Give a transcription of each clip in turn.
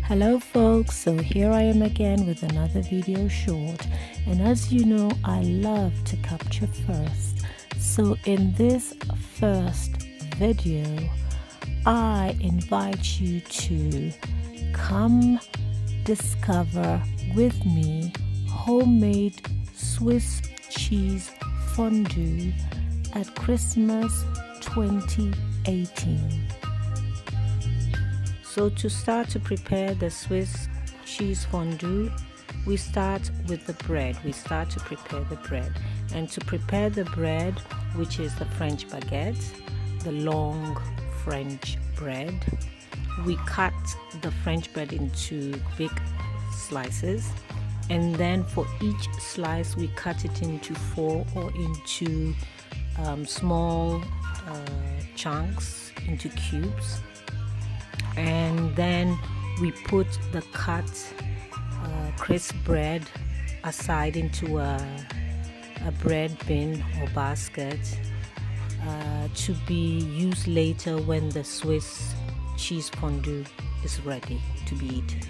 Hello folks, so here I am again with another video short, and as you know I love to capture first. So in this first video I invite you to come discover with me homemade Swiss cheese fondue at Christmas 2018. So to start to prepare the Swiss cheese fondue, we start with the bread. We start to prepare the bread. And to prepare the bread, which is the French baguette, the long French bread, we cut the French bread into big slices. And then for each slice, we cut it into 4 or into small chunks, into cubes. And then we put the cut crisp bread aside into a bread bin or basket to be used later when the Swiss cheese fondue is ready to be eaten.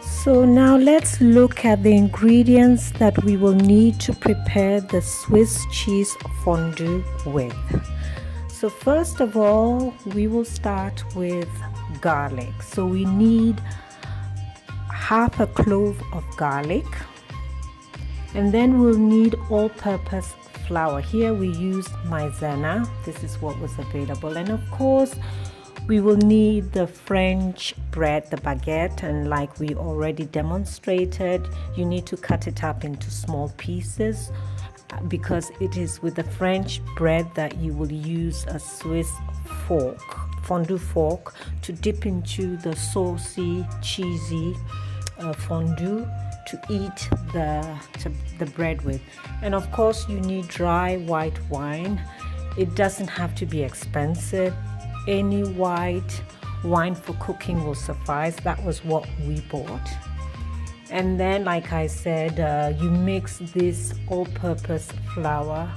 So now let's look at the ingredients that we will need to prepare the Swiss cheese fondue with. So first of all, we will start with garlic. So we need half a clove of garlic, and then we'll need all-purpose flour. Here we used maizena. This is what was available, and of course we will need the French bread, the baguette, and like we already demonstrated, you need to cut it up into small pieces, because it is with the French bread that you will use a Swiss fork, fondue fork, to dip into the saucy, cheesy fondue to eat the bread with. And of course you need dry white wine. It doesn't have to be expensive. Any white wine for cooking will suffice. That was what we bought. And then, like I said, you mix this all-purpose flour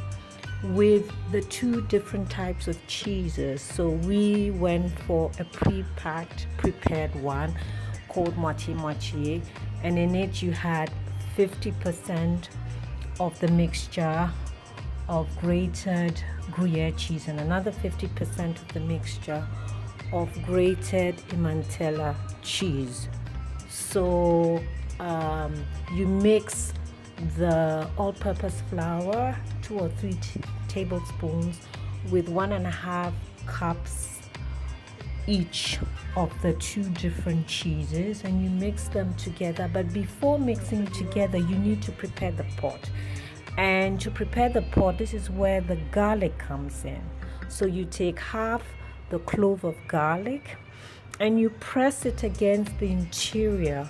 with the 2 different types of cheeses. So we went for a prepared one called moitié-moitié, and in it you had 50% of the mixture of grated Gruyere cheese and another 50% of the mixture of grated Emmentaler cheese. So you mix the all-purpose flour, 2 or 3 tablespoons, with 1.5 cups each of the 2 different cheeses, and you mix them together. But before mixing together, you need to prepare the pot. And to prepare the pot, this is where the garlic comes in. So you take half the clove of garlic and you press it against the interior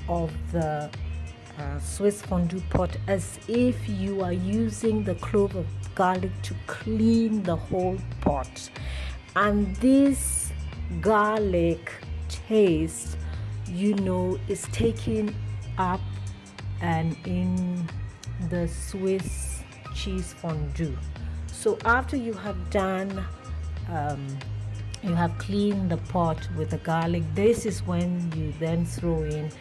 of the Swiss fondue pot as if you are using the clove of garlic to clean the whole pot. And this garlic taste, you know, is taken up and in the Swiss cheese fondue. So after you have done you have cleaned the pot with the garlic, this is when you then throw in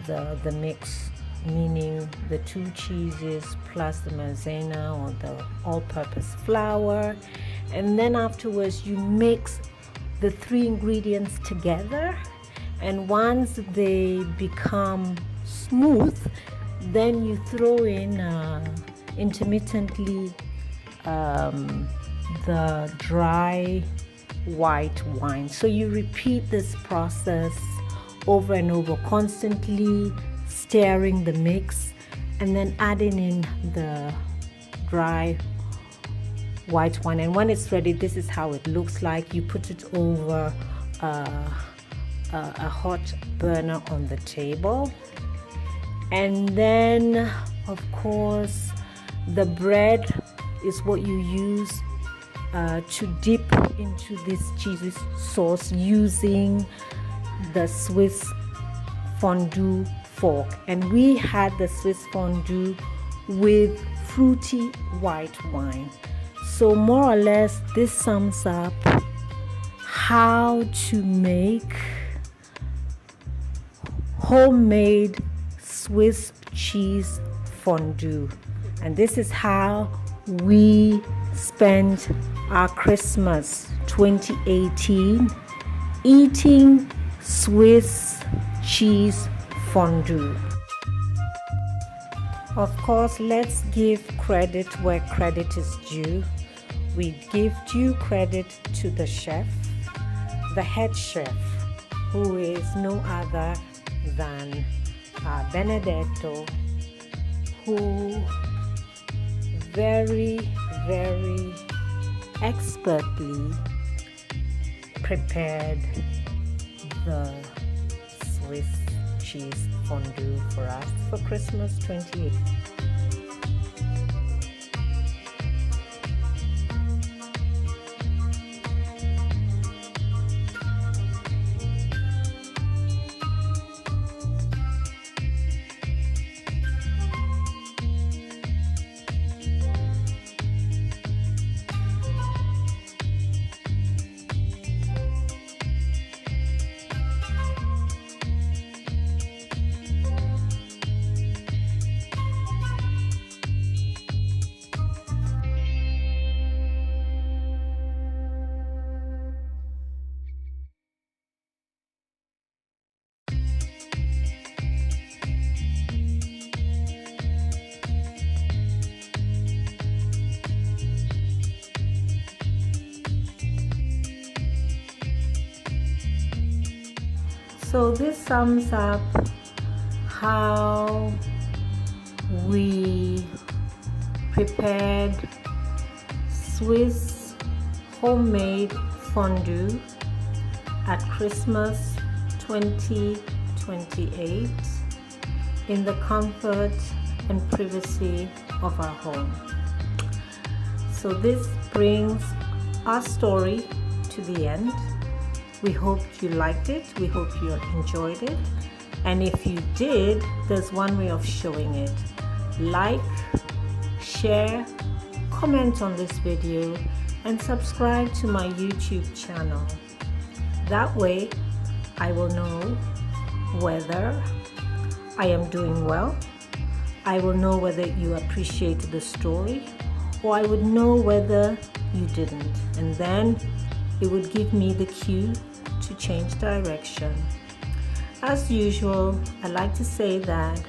the mix, meaning the 2 cheeses plus the maizena or the all-purpose flour. And then afterwards you mix the 3 ingredients together, and once they become smooth, then you throw in intermittently the dry white wine. So you repeat this process over and over, constantly stirring the mix and then adding in the dry white wine. And when it's ready, this is how it looks like. You put it over a hot burner on the table, and then of course the bread is what you use to dip into this cheesy sauce using the Swiss fondue fork. And we had the Swiss fondue with fruity white wine. So more or less this sums up how to make homemade Swiss cheese fondue. And this is how we spent our Christmas 2018, eating Swiss cheese fondue. Of course, let's give credit where credit is due. We give due credit to the chef, the head chef, who is no other than Benedetto, who very expertly prepared the Swiss cheese fondue for us for Christmas 2018. So this sums up how we prepared Swiss homemade fondue at Christmas 2028 in the comfort and privacy of our home. So this brings our story to the end. We hope you liked it. We hope you enjoyed it. And if you did, there's one way of showing it. Like, share, comment on this video, and subscribe to my YouTube channel. That way, I will know whether I am doing well. I will know whether you appreciated the story, or I would know whether you didn't. And then it would give me the cue to change direction. As usual, I like to say that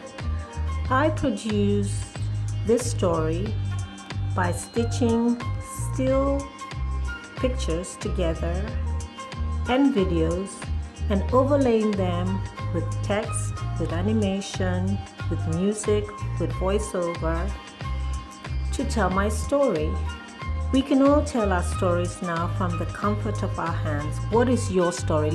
I produce this story by stitching still pictures together and videos and overlaying them with text, with animation, with music, with voiceover to tell my story. We can all tell our stories now from the comfort of our hands. What is your story?